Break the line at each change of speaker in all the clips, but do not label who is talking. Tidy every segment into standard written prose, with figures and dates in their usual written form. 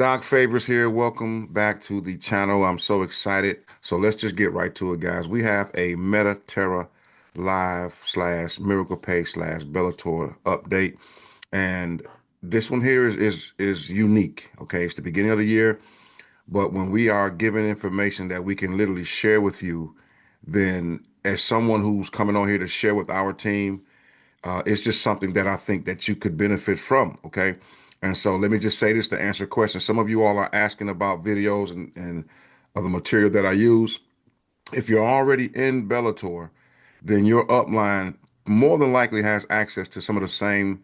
Doc Favors here. Welcome back to the channel. I'm so excited. So let's just get right to it, guys. We have a Metaterra live slash miracle pay slash Bellator update. And this one here is unique. Okay. It's the beginning of the year. But when we are given information that we can literally share with you, then as someone who's coming on here to share with our team, it's just something that I think that you could benefit from. Okay. And so let me just say this to answer questions. Some of you all are asking about videos and other material that I use. If you're already in Bellator, then your upline more than likely has access to some of the same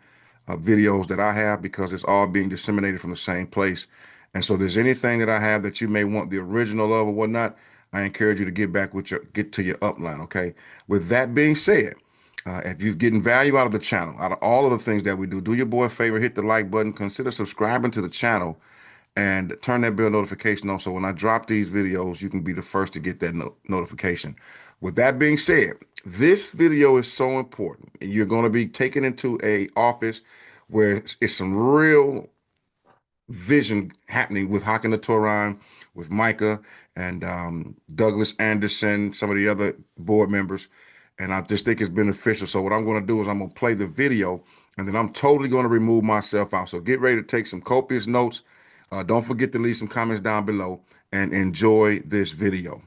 videos that I have because it's all being disseminated from the same place. And so, if there's anything that I have that you may want the original of or whatnot, I encourage you to get to your upline. Okay. With that being said, if you're getting value out of the channel, out of all of the things that we do your boy a favor, hit the like button, consider subscribing to the channel, and turn that bell notification on so when I drop these videos, you can be the first to get that notification. With that being said, this video is so important. You're going to be taken into a office where it's some real vision happening with Hakan the Toran, with Micah and Douglas Anderson, some of the other board members. And I just think it's beneficial. So what I'm going to do is I'm going to play the video and then I'm totally going to remove myself out. So get ready to take some copious notes. Don't forget to leave some comments down below and enjoy this video.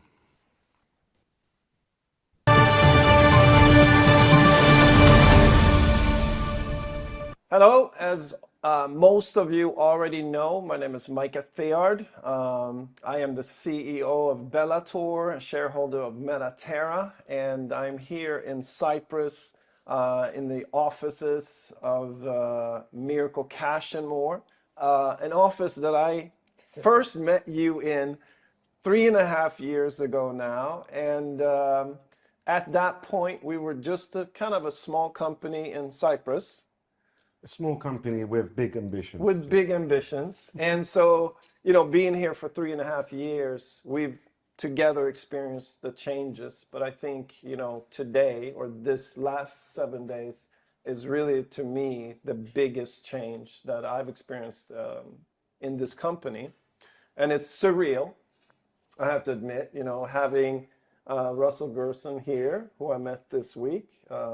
Hello, as most of you already know, my name is Micah Theard. I am the CEO of Bellator, a shareholder of Metaterra, and I'm here in Cyprus in the offices of Miracle Cash and More, an office that I first met you in 3.5 years ago now. And at that point, we were just a kind of a small company in Cyprus.
A small company with big ambitions.
With big ambitions. And so, being here for 3.5 years, we've together experienced the changes. But I think, today or this last 7 days is really, to me, the biggest change that I've experienced in this company. And it's surreal, I have to admit, having Russell Gerson here, who I met this week.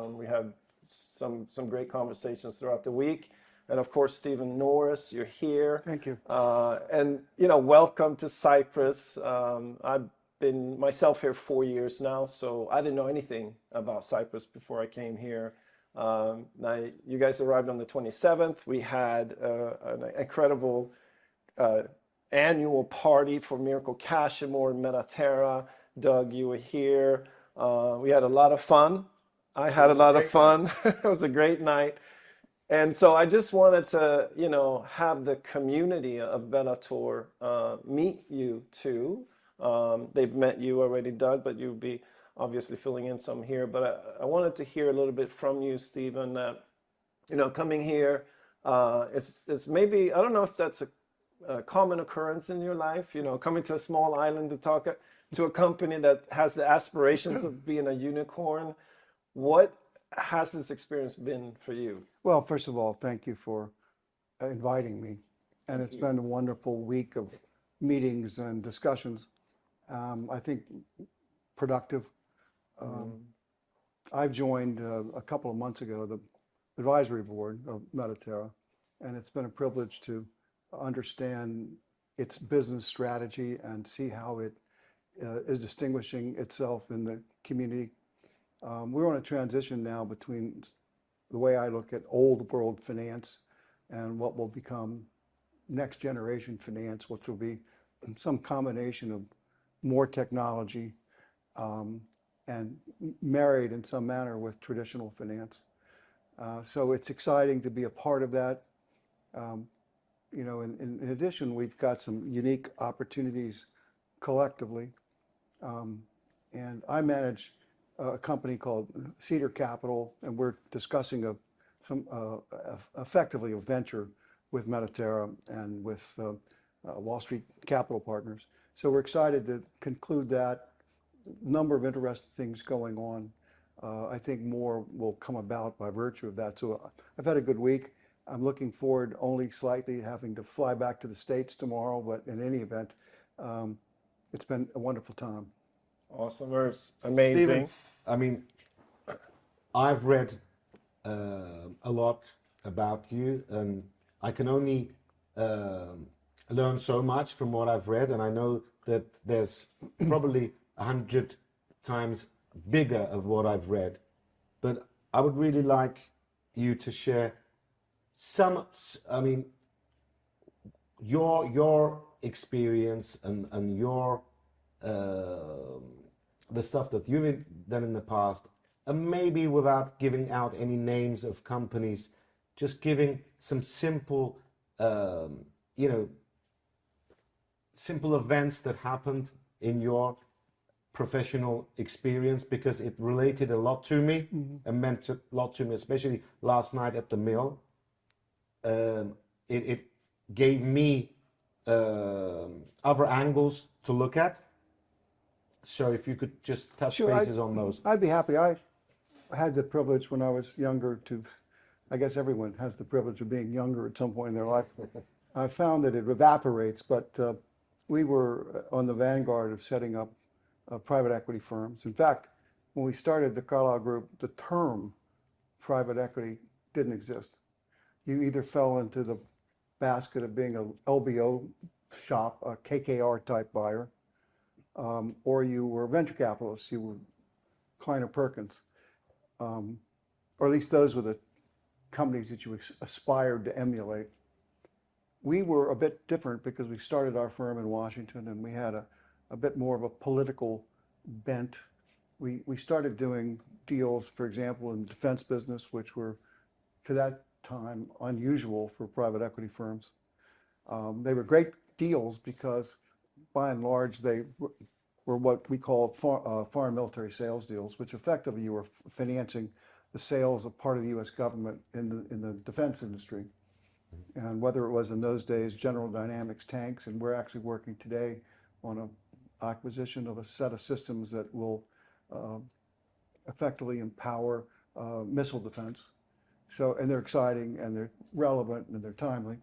We had some great conversations throughout the week. And of course, Stephen Norris, you're here.
Thank you.
And, welcome to Cyprus. I've been myself here 4 years now, so I didn't know anything about Cyprus before I came here. Now, you guys arrived on the 27th. We had an incredible annual party for Miracle Cash and More in Metaterra. Doug, you were here. We had a lot of fun. I had a lot of fun. It was a great night. And so I just wanted to, have the community of Bellator meet you too. They've met you already, Doug, but you'll be obviously filling in some here. But I wanted to hear a little bit from you, Stephen, that, coming here, it's maybe, I don't know if that's a common occurrence in your life, coming to a small island to talk to a company that has the aspirations of being a unicorn. What has this experience been for you?
Well, first of all, thank you for inviting me. And it's been a wonderful week of meetings and discussions. I think productive. I've joined a couple of months ago the advisory board of Metaterra, and it's been a privilege to understand its business strategy and see how it is distinguishing itself in the community. We're on a transition now between the way I look at old world finance and what will become next generation finance, which will be some combination of more technology and married in some manner with traditional finance. So it's exciting to be a part of that. In addition, we've got some unique opportunities collectively. And I manage a company called Cedar Capital, and we're discussing effectively a venture with Metaterra and with Wall Street Capital Partners. So we're excited to conclude that. Number of interesting things going on. I think more will come about by virtue of that. So I've had a good week. I'm looking forward only slightly having to fly back to the States tomorrow, but in any event, it's been a wonderful time.
Awesome. It's
Stephen,
amazing.
I mean, I've read a lot about you, and I can only learn so much from what I've read, and I know that there's probably 100 times bigger of what I've read. But I would really like you to share I mean, your experience and your the stuff that you've done in the past, and maybe without giving out any names of companies, just giving some simple, you know, simple events that happened in your professional experience, because it related a lot to me and meant a lot to me, especially last night at the mill. It gave me other angles to look at. So if you could just touch
Sure,
bases on those.
I'd be happy. I had the privilege when I was younger to, I guess everyone has the privilege of being younger at some point in their life. I found that it evaporates, but we were on the vanguard of setting up private equity firms. In fact, when we started the Carlyle Group, the term private equity didn't exist. You either fell into the basket of being a LBO shop, a KKR type buyer, or you were a venture capitalist. You were Kleiner Perkins, or at least those were the companies that you aspired to emulate. We were a bit different because we started our firm in Washington, and we had a bit more of a political bent. We started doing deals, for example, in the defense business, which were, to that time, unusual for private equity firms. They were great deals because, by and large, they were what we call foreign military sales deals, which effectively you were financing the sales of part of the U.S. government in the defense industry. And whether it was in those days General Dynamics tanks, and we're actually working today on an acquisition of a set of systems that will effectively empower missile defense. So, and they're exciting, and they're relevant, and they're timely.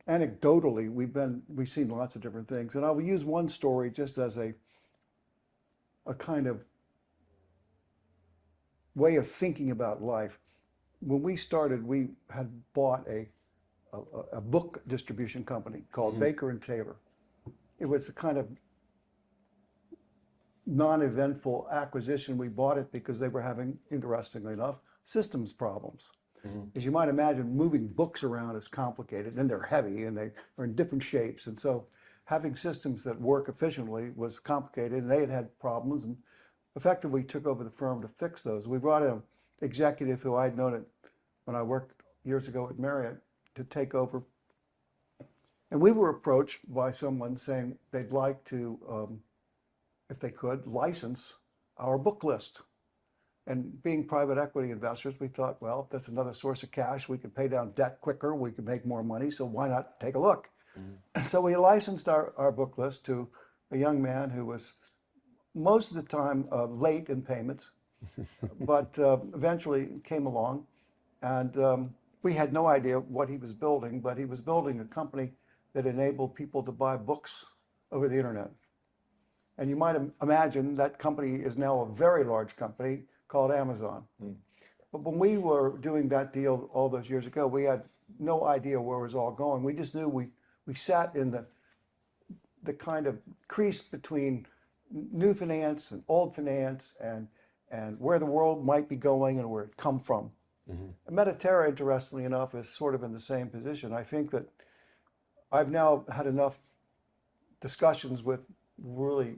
Anecdotally, we've seen lots of different things, and I will use one story just as a kind of way of thinking about life. When we started, we had bought a book distribution company called Baker and Taylor. It was a kind of non-eventful acquisition. We bought it because they were having, interestingly enough, systems problems. As you might imagine, moving books around is complicated, and they're heavy, and they are in different shapes. And so having systems that work efficiently was complicated, and they had problems, and effectively took over the firm to fix those. We brought an executive who I'd known when I worked years ago at Marriott to take over. And we were approached by someone saying they'd like to, if they could, license our book list. And being private equity investors, we thought, well, if that's another source of cash, we could pay down debt quicker, we could make more money, so why not take a look? And so we licensed our book list to a young man who was most of the time late in payments, but eventually came along. And we had no idea what he was building, but he was building a company that enabled people to buy books over the internet. And you might imagine that company is now a very large company called Amazon. But when we were doing that deal all those years ago, we had no idea where it was all going. We just knew we sat in the kind of crease between new finance and old finance, and where the world might be going and where it come from. Metaterra, interestingly enough, is sort of in the same position. I think that I've now had enough discussions with really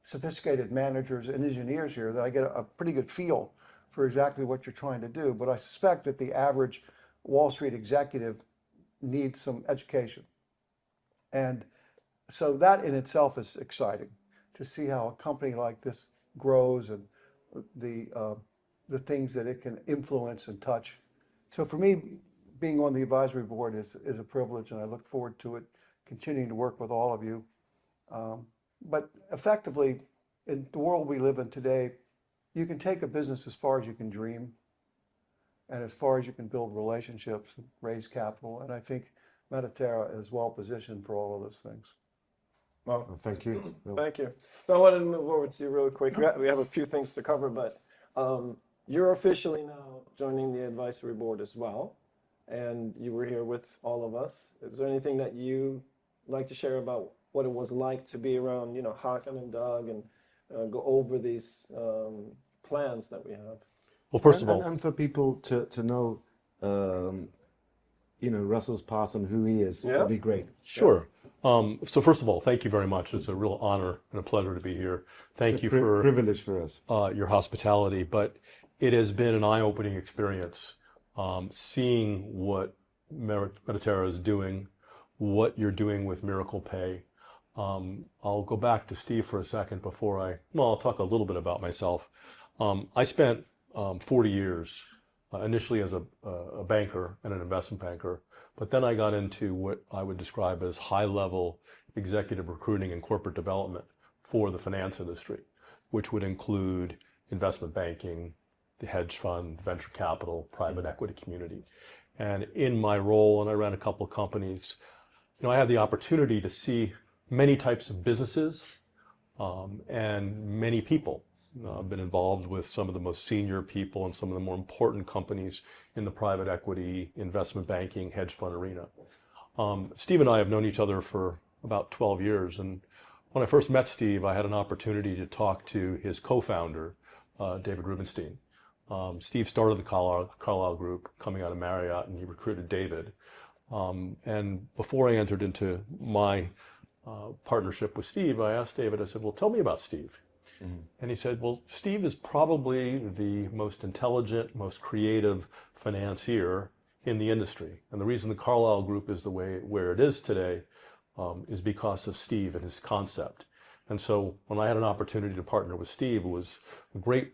sophisticated managers and engineers here that I get a pretty good feel for exactly what you're trying to do. But I suspect that the average Wall Street executive needs some education. And so that in itself is exciting, to see how a company like this grows and the things that it can influence and touch. So for me, being on the advisory board is a privilege, and I look forward to it, continuing to work with all of you. But effectively, in the world we live in today, you can take a business as far as you can dream. and as far as you can build relationships, raise capital. And I think Metaterra is well positioned for all of those things.
Well,
Thank you. Will.
thank you. So I wanted to move over to you really quick. We have a few things to cover, but you're officially now joining the advisory board as well, and you were here with all of us. Is there anything that you like to share about what it was like to be around, Hakan and Doug and go over these plans that we have?
Well, first of all,
And for people to know, Russell's past and who he is,
Yeah.
would be great.
sure. So first of all, thank you very much. It's a real honor and a pleasure to be here. Thank you for
Privilege for us.
your hospitality, but it has been an eye-opening experience seeing what Metaterra is doing, what you're doing with Miracle Pay. I'll go back to Steve for a second before I'll talk a little bit about myself. I spent 40 years initially as a banker and an investment banker, but then I got into what I would describe as high-level executive recruiting and corporate development for the finance industry, which would include investment banking, the hedge fund, venture capital, private equity community. And in my role, and I ran a couple of companies, I had the opportunity to see many types of businesses and many people. I've been involved with some of the most senior people and some of the more important companies in the private equity, investment banking, hedge fund arena. Steve and I have known each other for about 12 years. And when I first met Steve, I had an opportunity to talk to his co-founder, David Rubenstein. Steve started the Carlyle Group coming out of Marriott, and he recruited David. And before I entered into my partnership with Steve, I asked David, I said, well, tell me about Steve. And he said, well, Steve is probably the most intelligent, most creative financier in the industry. And the reason the Carlyle Group is where it is today is because of Steve and his concept. And so when I had an opportunity to partner with Steve, it was a great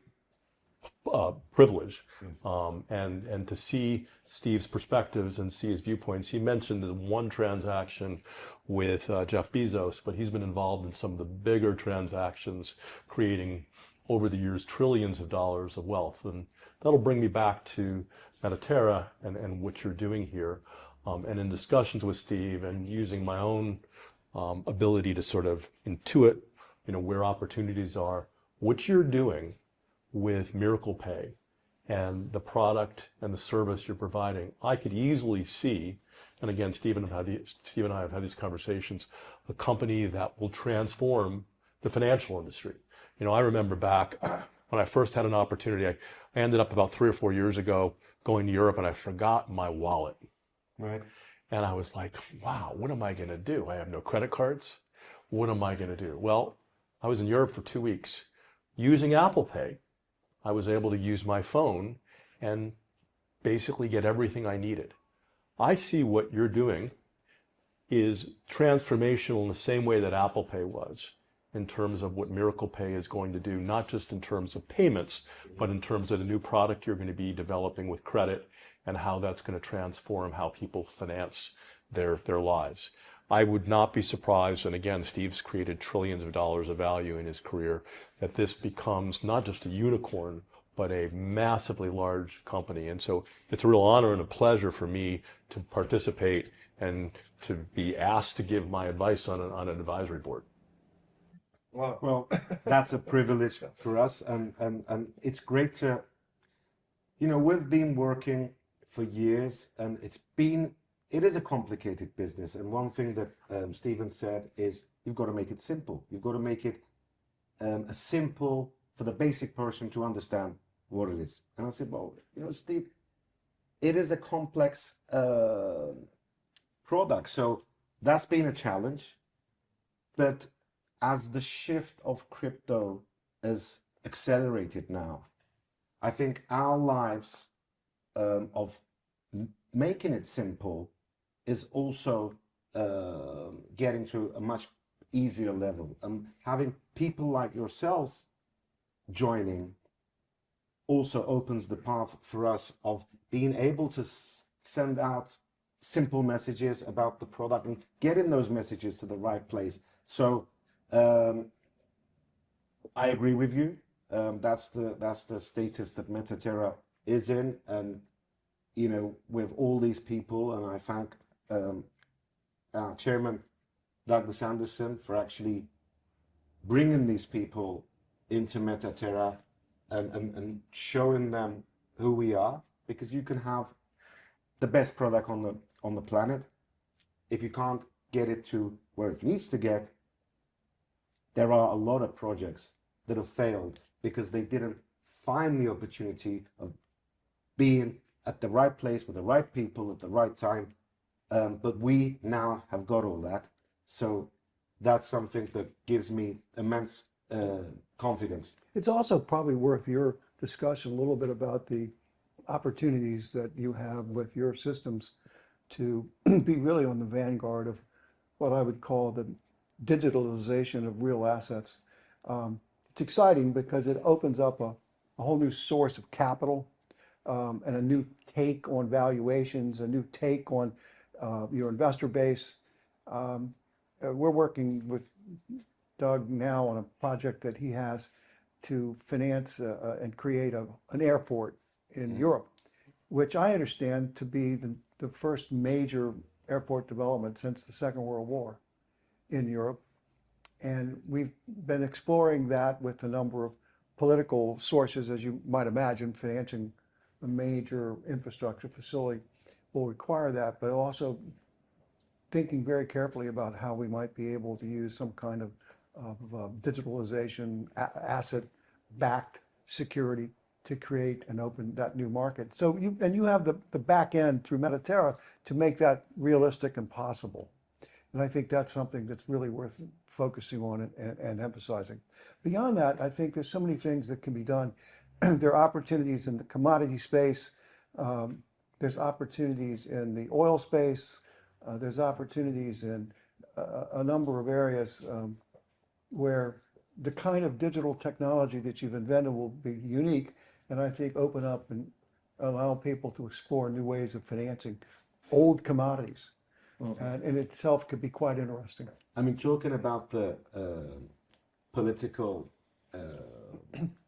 privilege. Yes. And to see Steve's perspectives and see his viewpoints. He mentioned the one transaction with Jeff Bezos, but he's been involved in some of the bigger transactions, creating over the years trillions of dollars of wealth. And that'll bring me back to Metaterra and what you're doing here. And in discussions with Steve and using my own ability to sort of intuit, where opportunities are, what you're doing with Miracle Pay and the product and the service you're providing, I could easily see, and again, Steve and I have had these conversations, a company that will transform the financial industry. I remember back when I first had an opportunity, I ended up about 3 or 4 years ago going to Europe and I forgot my wallet.
Right.
And I was like, wow, what am I going to do? I have no credit cards. What am I going to do? Well, I was in Europe for 2 weeks. Using Apple Pay, I was able to use my phone and basically get everything I needed. I see what you're doing is transformational in the same way that Apple Pay was in terms of what Miracle Pay is going to do, not just in terms of payments, but in terms of the new product you're going to be developing with credit and how that's going to transform how people finance their lives. I would not be surprised, and again, Steve's created trillions of dollars of value in his career, that this becomes not just a unicorn, but a massively large company. And so it's a real honor and a pleasure for me to participate and to be asked to give my advice on an advisory board.
Well, that's a privilege for us, and it's great to, we've been working for years, and it is a complicated business. And one thing that Stephen said is you've got to make it simple. You've got to make it simple for the basic person to understand what it is. And I said, well, Steve, it is a complex product. So that's been a challenge. But as the shift of crypto is accelerated now, I think our lives of making it simple is also getting to a much easier level. Having people like yourselves joining also opens the path for us of being able to send out simple messages about the product and getting those messages to the right place. So I agree with you. That's the status that Metaterra is in, and you know, with all these people, and I thank our chairman, Douglas Anderson, for actually bringing these people into Metaterra and showing them who we are, because you can have the best product on the planet. If you can't get it to where it needs to get, there are a lot of projects that have failed because they didn't find the opportunity of being at the right place with the right people at the right time. But we now have got all that. So that's something that gives me immense confidence.
It's also probably worth your discussion a little bit about the opportunities that you have with your systems to be really on the vanguard of what I would call the digitalization of real assets. It's exciting because it opens up a whole new source of capital, and a new take on valuations, a new take on your investor base. We're working with Doug now on a project that he has to finance and create an airport in Europe, which I understand to be the first major airport development since the Second World War in Europe. And we've been exploring that with a number of political sources, as you might imagine. Financing a major infrastructure facility will require that, but also thinking very carefully about how we might be able to use some kind of digitalization, asset-backed security to create and open that new market. So you have the back end through Metaterra to make that realistic and possible. And I think that's something that's really worth focusing on and emphasizing. Beyond that, I think there's so many things that can be done. There are opportunities in the commodity space. There's opportunities in the oil space. There's opportunities in a number of areas where the kind of digital technology that you've invented will be unique, and I think open up and allow people to explore new ways of financing old commodities. And in itself could be quite interesting.
I mean, talking about the political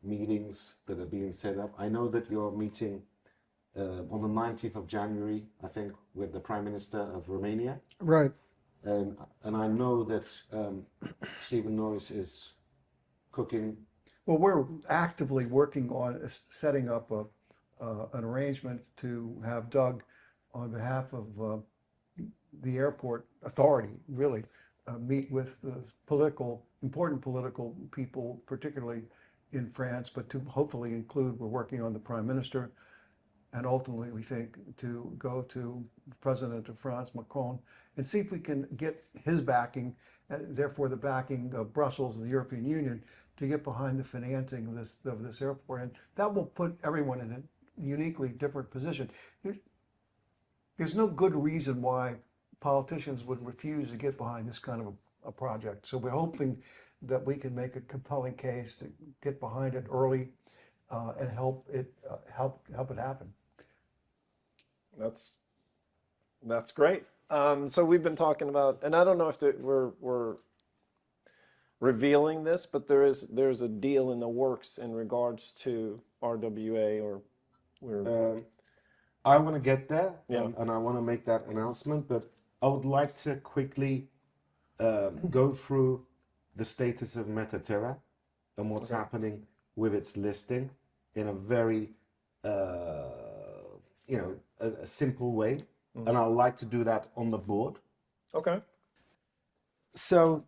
meetings that are being set up, I know that you're meeting on the 19th of January, I think, with the Prime Minister of Romania.
Right.
And I know that Stephen Norris is cooking.
Well, we're actively working on setting up an arrangement to have Doug, on behalf of the airport authority, really meet with the important political people, particularly in France, but to hopefully include, we're working on the Prime Minister, and ultimately we think to go to the President of France, Macron, and see if we can get his backing, and therefore the backing of Brussels and the European Union, to get behind the financing of this airport. And that will put everyone in a uniquely different position. There's no good reason why politicians would refuse to get behind this kind of a project. So we're hoping that we can make a compelling case to get behind it early and help it happen.
That's great. So we've been talking about, and I don't know if we're revealing this, but there's a deal in the works in regards to RWA, or we're.
I want to get there,
Yeah.
and I want to make that announcement, but I would like to quickly go through the status of Metaterra and what's happening with its listing in a very, a simple way. And I'd like to do that on the board.
Okay.
So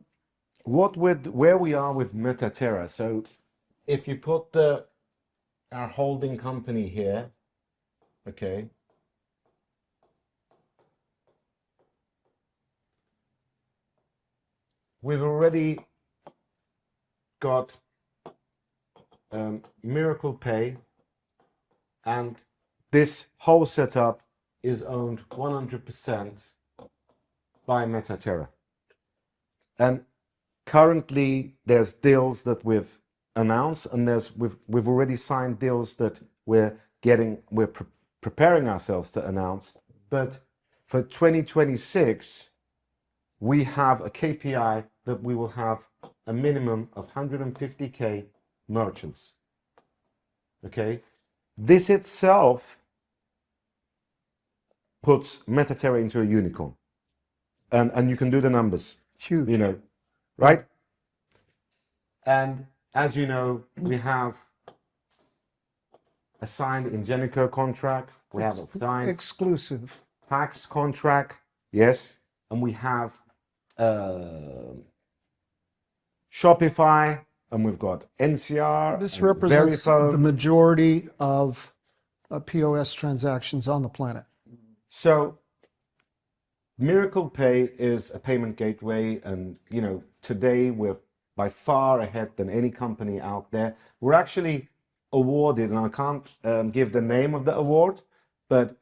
where we are with Metaterra. So if you put our holding company here, okay, we've already got Miracle Pay, and this whole setup is owned 100% by Metaterra. And currently there's deals that we've announced, and we've already signed deals that we're preparing ourselves to announce. But for 2026, we have a KPI that we will have a minimum of 150K merchants. Okay, this itself puts Metaterra into a unicorn. And you can do the numbers,
Huge.
you know, right? And as you know, we have a signed Ingenico contract, we have a signed
Exclusive.
Pax contract, yes, and we have Shopify, and we've got NCR.
This
and
represents
Verifone.
the majority of POS transactions on the planet.
So Miracle Pay is a payment gateway, and you know, today we're by far ahead than any company out there. We're actually awarded, and I can't give the name of the award, but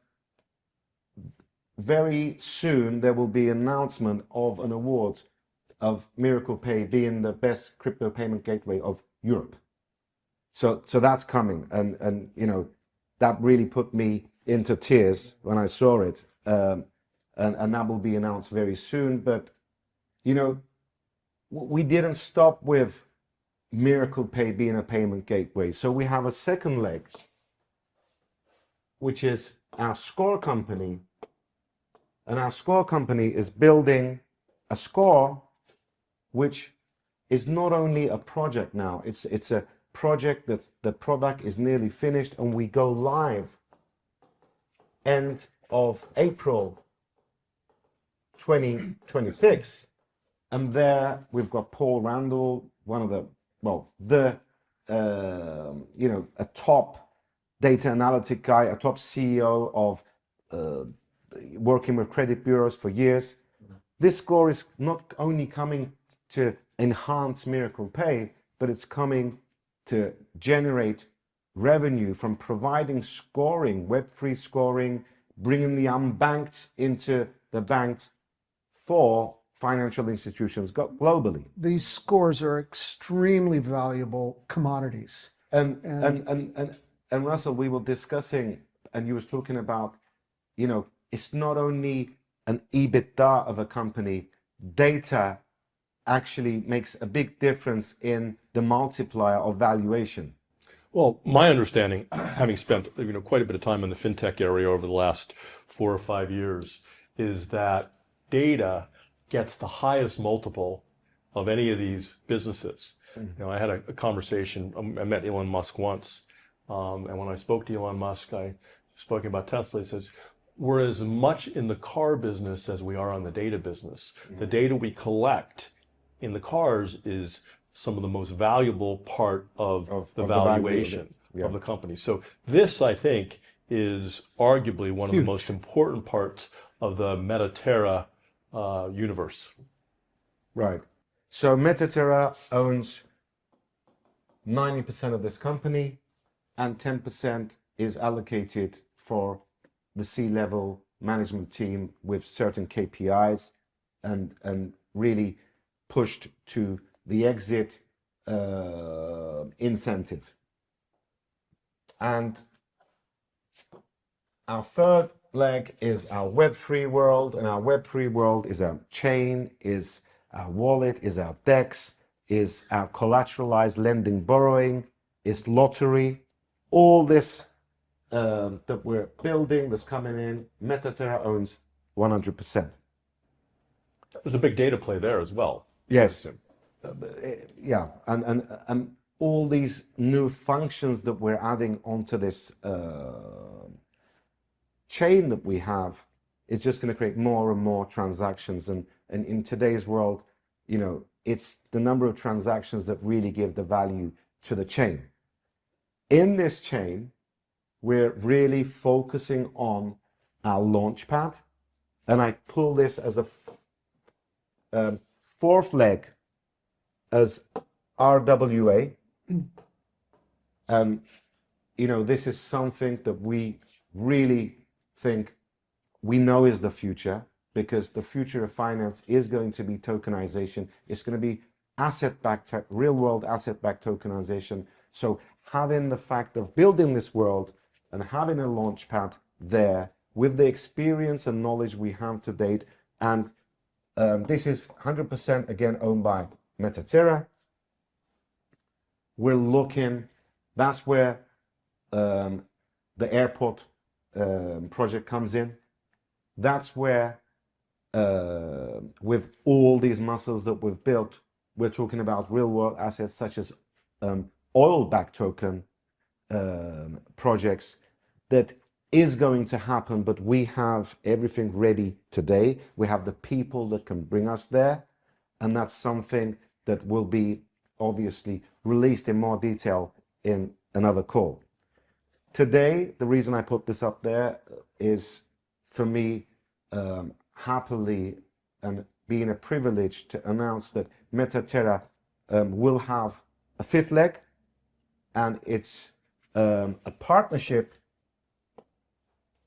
very soon there will be an announcement of an award of Miracle Pay being the best crypto payment gateway of Europe. So that's coming, and you know, that really put me into tears when I saw it, and that will be announced very soon. But you know, we didn't stop with Miracle Pay being a payment gateway. So we have a second leg, which is our score company, and our score company is building a score which is not only a project now, it's a project that the product is nearly finished, and we go live end of April 2026. And there we've got Paul Randall, one of the, well, you know, a top data analytic guy, a top CEO of working with credit bureaus for years. This score is not only coming to enhance Miracle Pay, but it's coming to generate revenue from providing scoring, Web3 scoring, bringing the unbanked into the banked for financial institutions globally.
These scores are extremely valuable commodities.
And Russell, we were discussing, and you was talking about, you know, it's not only an EBITDA of a company, data actually makes a big difference in the multiplier of valuation.
Well, my understanding, having spent quite a bit of time in the fintech area over the last 4 or 5 years, is that data gets the highest multiple of any of these businesses. You know, I had a conversation. I met Elon Musk once, and when I spoke to Elon Musk, I spoke about Tesla. He says, "We're as much in the car business as we are on the data business. The data we collect in the cars is some of the most valuable part of the valuation of the company." So this, I think, is arguably one of the most important parts of the Metaterra universe.
Right. So Metaterra owns 90% of this company, and 10% is allocated for the C-level management team with certain KPIs, and really pushed to the exit incentive. And our third leg is our Web3 world, and our Web3 world is our chain, is our wallet, is our DEX, is our collateralized lending borrowing, is lottery. All this that we're building, that's coming in, Metaterra owns 100%.
There's a big data play there as well.
Yes. Yeah, and all these new functions that we're adding onto this chain that we have is just going to create more and more transactions. And in today's world, you know, it's the number of transactions that really give the value to the chain. In this chain, we're really focusing on our launchpad, and I pull this as a fourth leg as RWA. You know, this is something that we really think we know is the future, because the future of finance is going to be tokenization. It's going to be asset-backed, real-world asset-backed tokenization. So having the fact of building this world and having a launchpad there with the experience and knowledge we have to date, and this is 100% again owned by Metaterra. We're looking, that's where the airport project comes in. that's where, with all these muscles that we've built, we're talking about real world assets such as oil-backed token projects that is going to happen, but we have everything ready today. We have the people that can bring us there, and that's something that will be obviously released in more detail in another call. Today, the reason I put this up there is for me, happily and being a privilege to announce that Metaterra will have a fifth leg, and it's a partnership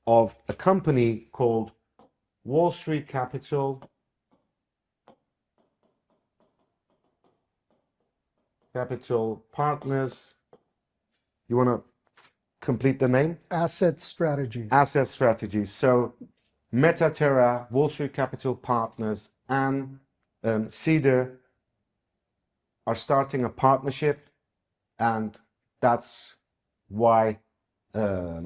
of a company called Wall Street Capital Partners. You want to complete the name?
Asset strategies.
Asset Strategies. So Metaterra, Wall Street Capital Partners, and Cedar are starting a partnership, and that's why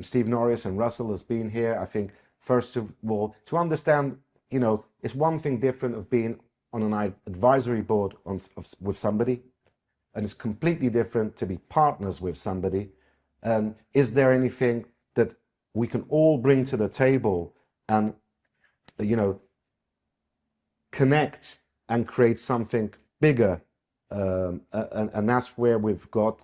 Steve Norris and Russell has been here. I think, first of all, to understand, it's one thing different of being on an advisory board with somebody, and it's completely different to be partners with somebody. Is there anything that we can all bring to the table and, connect and create something bigger? And that's where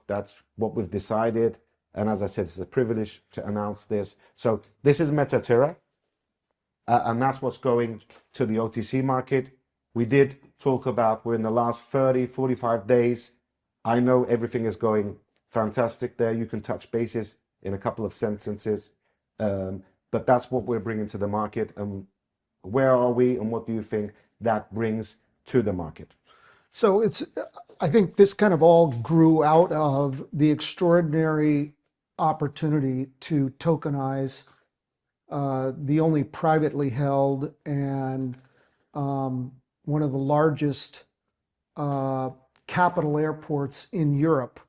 that's what we've decided. And as I said, it's a privilege to announce this. So this is Metaterra, and that's what's going to the OTC market. We did talk about, we're in the last 30, 45 days. I know everything is going fantastic there. You can touch bases in a couple of sentences, but that's what we're bringing to the market. And where are we, and what do you think that brings to the market?
So I think this kind of all grew out of the extraordinary opportunity to tokenize the only privately held and one of the largest capital airports in Europe.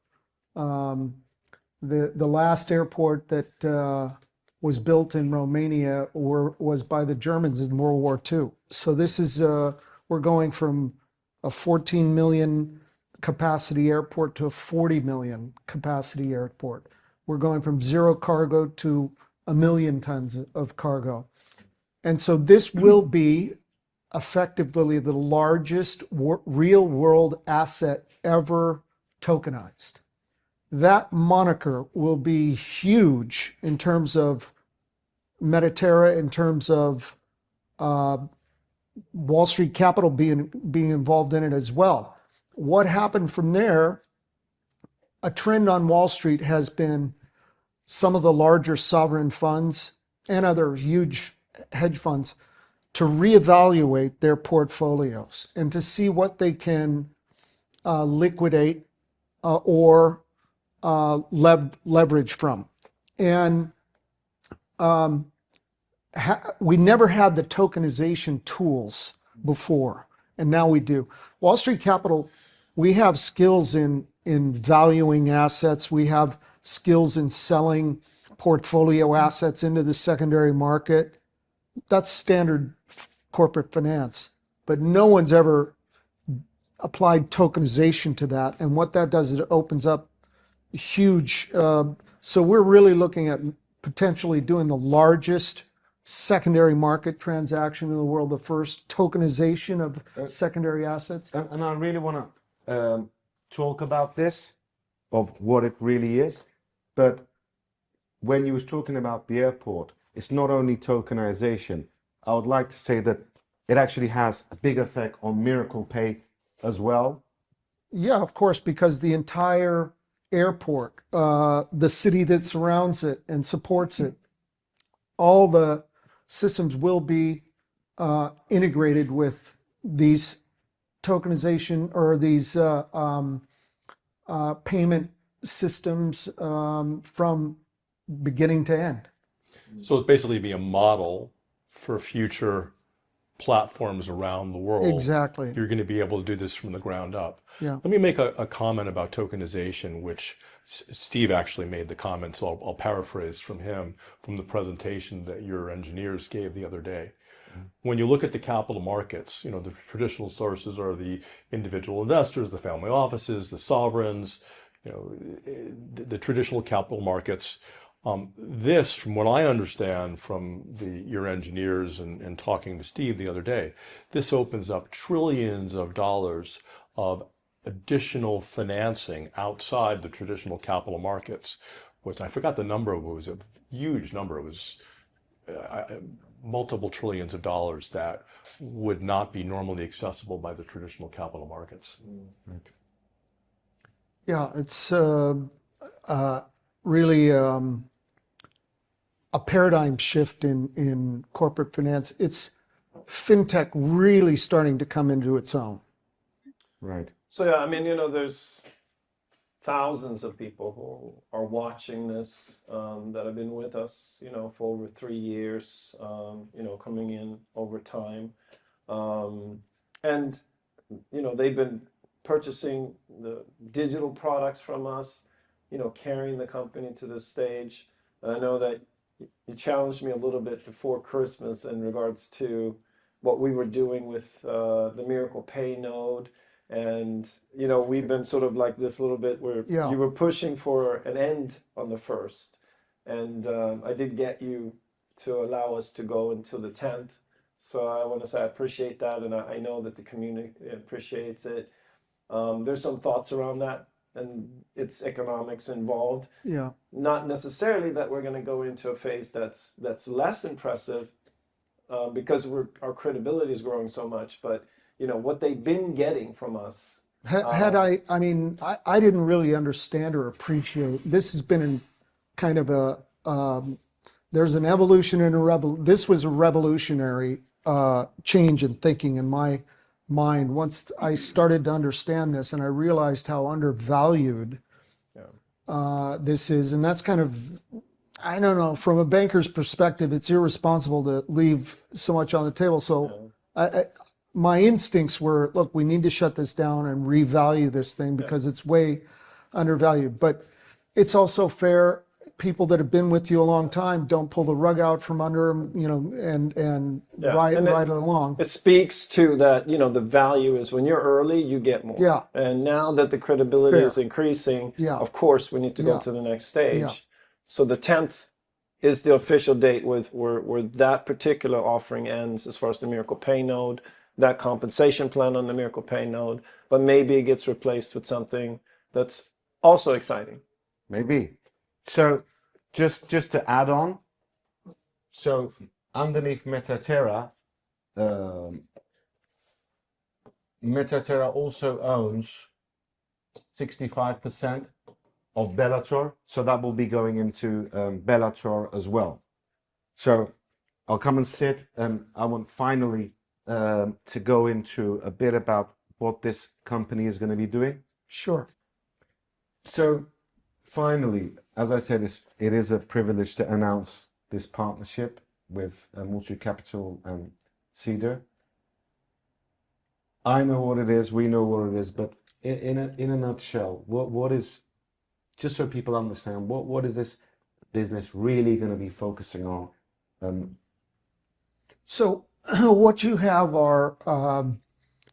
The last airport that was built in Romania was by the Germans in World War II. So this is we're going from a 14 million capacity airport to a 40 million capacity airport. We're going from zero cargo to 1 million tons of cargo. And so this will be effectively the largest real world asset ever tokenized. That moniker will be huge in terms of Metaterra, in terms of Wall Street Capital being involved in it as well. What happened from there, a trend on Wall Street has been some of the larger sovereign funds and other huge hedge funds to reevaluate their portfolios and to see what they can liquidate or leverage from. And we never had the tokenization tools before, and now we do. Wall Street Capital, we have skills in valuing assets. We have skills in selling portfolio assets into the secondary market. That's standard corporate finance, but no one's ever applied tokenization to that. And what that does is it opens up huge. So we're really looking at potentially doing the largest secondary market transaction in the world, the first tokenization of secondary assets.
And I really want to talk about this, of what it really is. But when you was talking about the airport, it's not only tokenization. I would like to say that it actually has a big effect on Miracle Pay as well.
Yeah, of course, because the entire airport, the city that surrounds it and supports it, all the systems will be integrated with these tokenization or these payment systems from beginning to end.
So it's basically be a model for future platforms around the world.
Exactly.
You're going to be able to do this from the ground up.
Yeah.
Let me make a comment about tokenization, which Steve actually made the comment, so I'll paraphrase from him from the presentation that your engineers gave the other day. When you look at the capital markets, the traditional sources are the individual investors, the family offices, the sovereigns, the traditional capital markets. This, from what I understand from your engineers and talking to Steve the other day, this opens up trillions of dollars of additional financing outside the traditional capital markets, which I forgot the number, it was a huge number. It was multiple trillions of dollars that would not be normally accessible by the traditional capital markets.
Yeah, it's really a paradigm shift in corporate finance. It's fintech really starting to come into its own.
Right.
So yeah, I mean, there's thousands of people who are watching this that have been with us, for over 3 years, coming in over time. And, they've been purchasing the digital products from us, carrying the company to this stage. And I know that you challenged me a little bit before Christmas in regards to what we were doing with the Miracle Pay node. And, we've been sort of like this little bit where
Yeah.
you were pushing for an end on the 1st. And I did get you to allow us to go until the 10th. So I want to say I appreciate that. And I know that the community appreciates it. There's some thoughts around that and its economics involved.
Yeah.
Not necessarily that we're going to go into a phase that's less impressive because our credibility is growing so much. But what they've been getting from us.
I mean, I didn't really understand or appreciate. This has been kind of there's an evolution and this was a revolutionary change in thinking in my mind once I started to understand this, and I realized how undervalued this is. And that's kind of, I don't know, from a banker's perspective, it's irresponsible to leave so much on the table. So my instincts were, look, we need to shut this down and revalue this thing because it's way undervalued. But it's also fair. People that have been with you a long time don't pull the rug out from under them, and ride it along.
It speaks to that, the value is when you're early, you get more.
Yeah.
And now that the credibility is increasing, of course, we need to go to the next stage.
Yeah.
So the 10th is the official date where that particular offering ends as far as the Miracle Pay node, that compensation plan on the Miracle Pay node, but maybe it gets replaced with something that's also exciting.
Maybe. So just to add on, so underneath Metaterra, Metaterra also owns 65% of Bellator, so that will be going into Bellator as well. So I'll come and sit, and I want finally to go into a bit about what this company is going to be doing.
Sure.
So finally, as I said, it is a privilege to announce this partnership with Multi Capital and Cedar. I know what it is, we know what it is, but in a nutshell, what is, just so people understand, what is this business really going to be focusing on?
So what you have are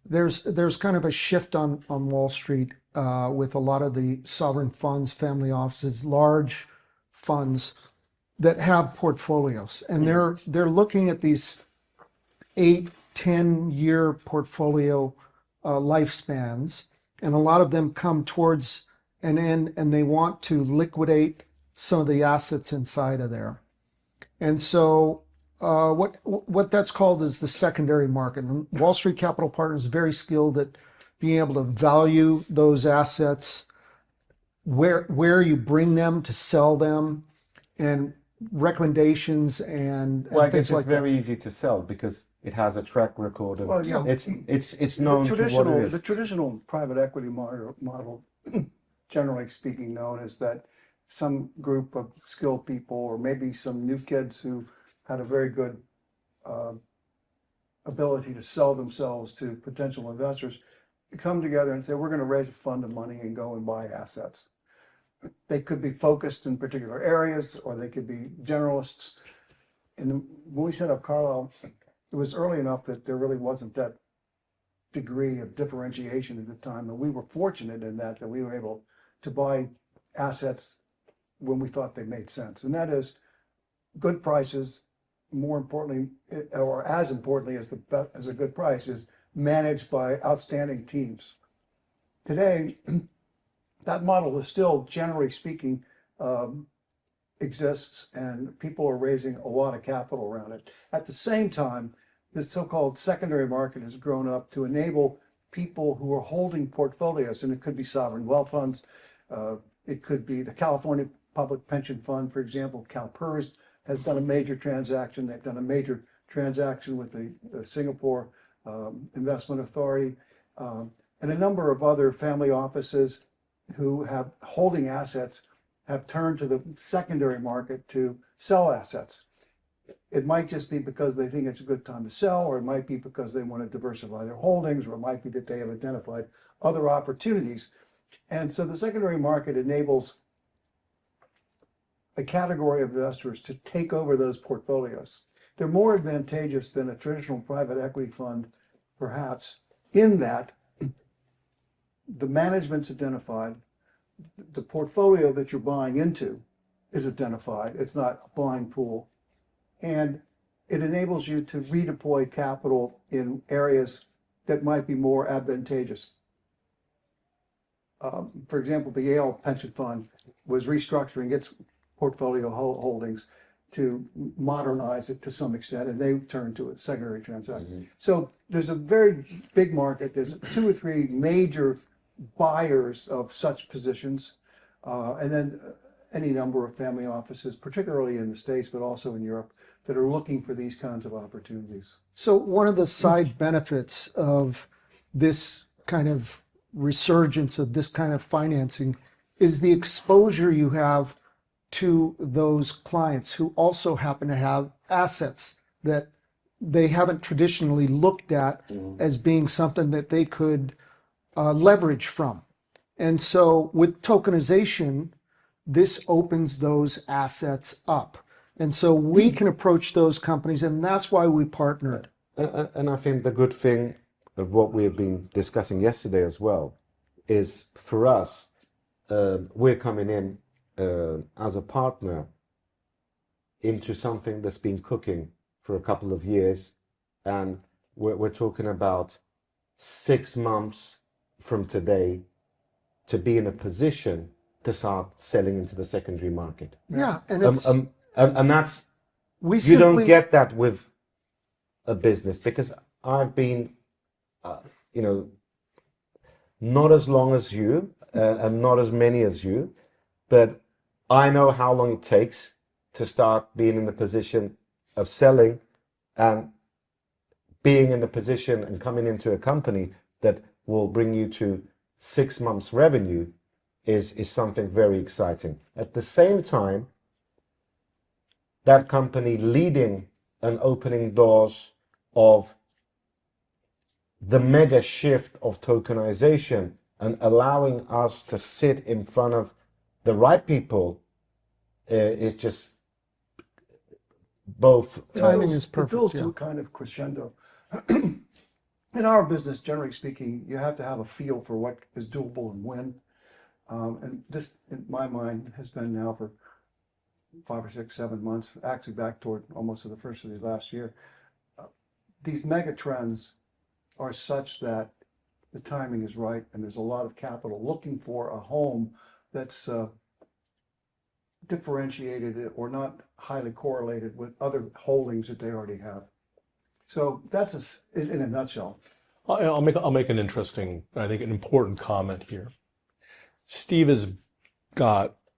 there's kind of a shift on Wall Street with a lot of the sovereign funds, family offices, large funds that have portfolios, and they're looking at these 8-10 year portfolio lifespans, and a lot of them come towards an end, and they want to liquidate some of the assets inside of there. And so what that's called is the secondary market. And Wall Street Capital Partners is very skilled at being able to value those assets, where you bring them to sell them, and recommendations and things like that.
It's very easy to sell because it has a track record.
Well, yeah,
it's known to what it is.
The traditional private equity model, generally speaking, known as that some group of skilled people, or maybe some new kids who had a very good ability to sell themselves to potential investors, come together and say, we're going to raise a fund of money and go and buy assets. They could be focused in particular areas, or they could be generalists. And when we set up Carlyle, it was early enough that there really wasn't that degree of differentiation at the time. And we were fortunate in that we were able to buy assets when we thought they made sense. And that is good prices, more importantly, or as importantly as a good price, is managed by outstanding teams. Today, that model is still, generally speaking, exists, and people are raising a lot of capital around it. At the same time, the so-called secondary market has grown up to enable people who are holding portfolios, and it could be sovereign wealth funds, it could be the California Public Pension Fund, for example. CalPERS has done a major transaction. They've done a major transaction with the Singapore Investment Authority, and a number of other family offices who have holding assets have turned to the secondary market to sell assets. It might just be because they think it's a good time to sell, or it might be because they want to diversify their holdings, or it might be that they have identified other opportunities. And so the secondary market enables a category of investors to take over those portfolios. They're more advantageous than a traditional private equity fund, perhaps, in that the management's identified, the portfolio that you're buying into is identified. It's not a blind pool. And it enables you to redeploy capital in areas that might be more advantageous. For example, the Yale Pension Fund was restructuring its portfolio holdings to modernize it to some extent, and they turned to a secondary transaction. So there's a very big market. There's 2 or 3 major buyers of such positions, and then any number of family offices, particularly in the States, but also in Europe, that are looking for these kinds of opportunities.
So one of the side benefits of this kind of resurgence of this kind of financing is the exposure you have to those clients who also happen to have assets that they haven't traditionally looked at as being something that they could leverage from. And so with tokenization, this opens those assets up. And so we can approach those companies, and that's why we partnered.
And I think the good thing of what we have been discussing yesterday as well is, for us, we're coming in as a partner into something that's been cooking for a couple of years, and we're talking about 6 months from today to be in a position to start selling into the secondary market.
Yeah, and it's
And that's,
we
you don't
simply
get that with a business, because I've been, not as long as you and not as many as you, but I know how long it takes to start being in the position of selling, and being in the position and coming into a company that will bring you to 6 months revenue is something very exciting. At the same time, that company leading and opening doors of the mega shift of tokenization and allowing us to sit in front of the right people, is just both
timing is
It builds
perfect.
to
Yeah.
a kind of crescendo. In our business, generally speaking, you have to have a feel for what is doable and when. And this, in my mind, has been now for 5 or 6, 7 months, actually back toward almost to the first of the last year. These mega trends are such that the timing is right, and there's a lot of capital looking for a home that's differentiated or not highly correlated with other holdings that they already have. So that's in a nutshell.
I'll make an interesting, I think, an important comment here. Steve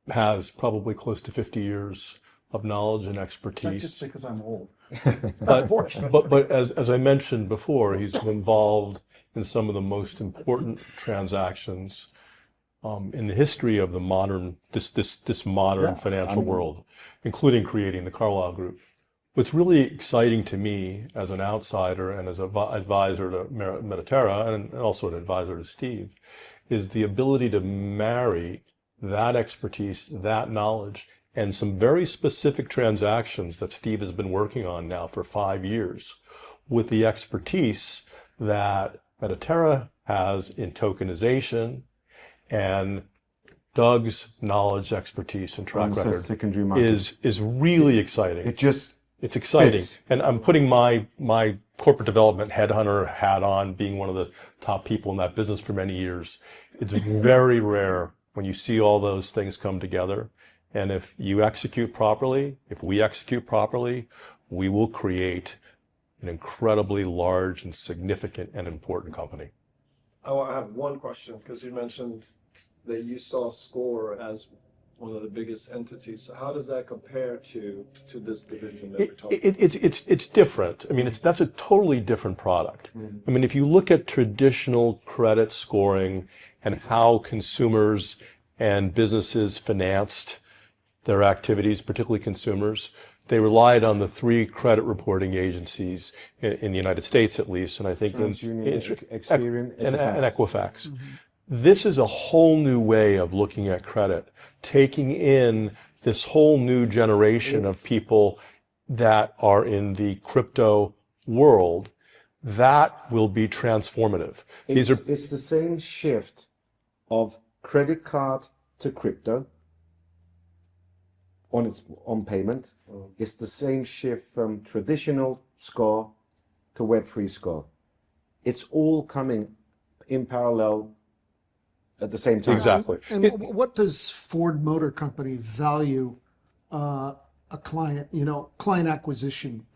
has probably close to 50 years of knowledge and
Not
expertise.
just because I'm old.
But as I mentioned before, he's been involved in some of the most important transactions in the history of the modern modern financial world, including creating the Carlyle Group. What's really exciting to me as an outsider and as an advisor to Metaterra, and also an advisor to Steve, is the ability to marry that expertise, that knowledge, and some very specific transactions that Steve has been working on now for 5 years with the expertise that Metaterra has in tokenization and Doug's knowledge, expertise, and track
Also
record
secondary market.
is really exciting. It's exciting.
fits.
And I'm putting my corporate development headhunter hat on, being one of the top people in that business for many years. It's very rare when you see all those things come together. And if you execute properly, if we execute properly, we will create an incredibly large and significant and important company.
I have one question, because you mentioned that you saw Score as one of the biggest entities. So how does that compare to this division that we're talking about?
It's different. I mean, that's a totally different product. I mean, if you look at traditional credit scoring and how consumers and businesses financed their activities, particularly consumers, they relied on the 3 credit reporting agencies in the United States, at least, and I think
Experian,
and
Equifax.
Equifax. This is a whole new way of looking at credit, taking in this whole new generation of people that are in the crypto world. That will be transformative.
It's the same shift of credit card to crypto on payment. It's the same shift from traditional score to Web3 score. It's all coming in parallel at the same time.
Exactly.
And what does Ford Motor Company value a client, client acquisition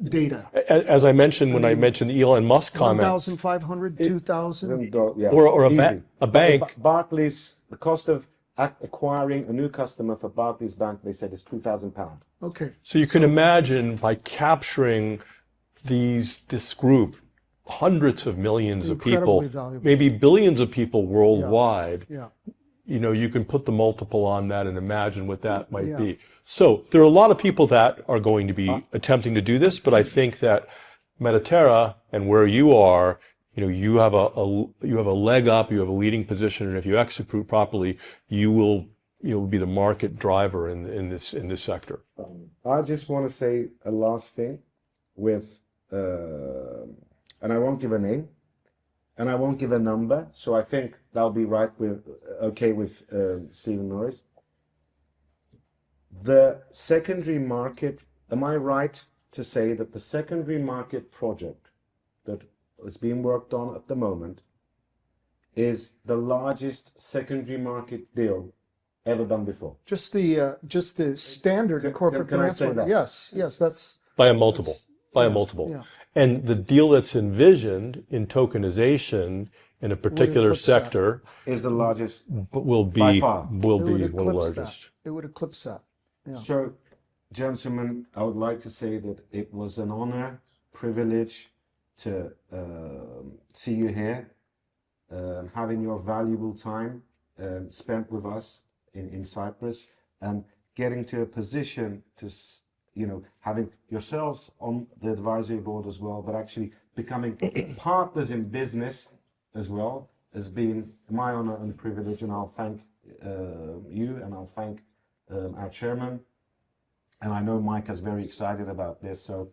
data?
As I mentioned when I mentioned the Elon Musk comment,
1,500, 2,000?
Yeah,
or
easy.
a bank.
Barclays, the cost of acquiring a new customer for Barclays Bank, they said, is £2,000.
Okay.
So you can imagine, by capturing this group, hundreds of millions of people,
Incredibly valuable.
maybe billions of people worldwide,
Yeah.
you can put the multiple on that and imagine what that might
Yeah.
be. So there are a lot of people that are going to be attempting to do this, but I think that Metaterra and where you are, you have a leg up, you have a leading position, and if you execute properly, you'll be the market driver in this sector.
I just want to say a last thing with, and I won't give a name, and I won't give a number, so I think that'll be okay with Stephen Norris. The secondary market, am I right to say that the secondary market project that is being worked on at the moment is the largest secondary market deal ever done before?
Just the standard corporate
can I
finance
say
one.
that?
Yes, that's
By a multiple.
yeah.
And the deal that's envisioned in tokenization in a particular
eclipse that.
sector
Is the largest
will
by
be
far.
It would
one of the
eclipse
largest.
that. It would eclipse that. Yeah.
So, gentlemen, I would like to say that it was an honor, privilege to see you here, having your valuable time spent with us in Cyprus, and getting to a position to, having yourselves on the advisory board as well, but actually becoming partners in business as well, has been my honor and privilege, and I'll thank you, and I'll thank our chairman, and I know Mike is very excited about this. So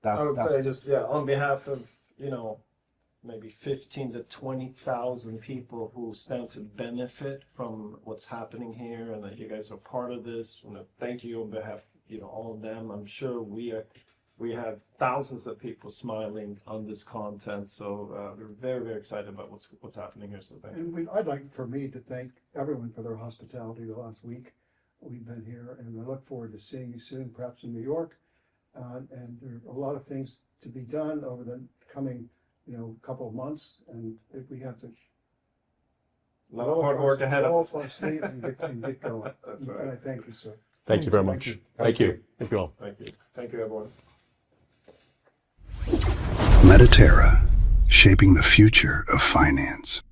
I would say just on behalf of maybe 15 to 20,000 people who stand to benefit from what's happening here, and that you guys are part of this. Thank you on behalf of all of them. I'm sure we have thousands of people smiling on this content, so we're very, very excited about what's happening here. So thank you.
And I'd like for me to thank everyone for their hospitality the last week we've been here, and I look forward to seeing you soon, perhaps in New York. And there are a lot of things to be done over the coming, couple of months, and if we have to
A lot of hard work ahead of
roll
us.
up our sleeves and get going.
That's right.
And I thank you, sir.
Thank you very much. Thank you. Thank you all.
Thank you. Thank you, everyone.
Metaterra, shaping the future of finance.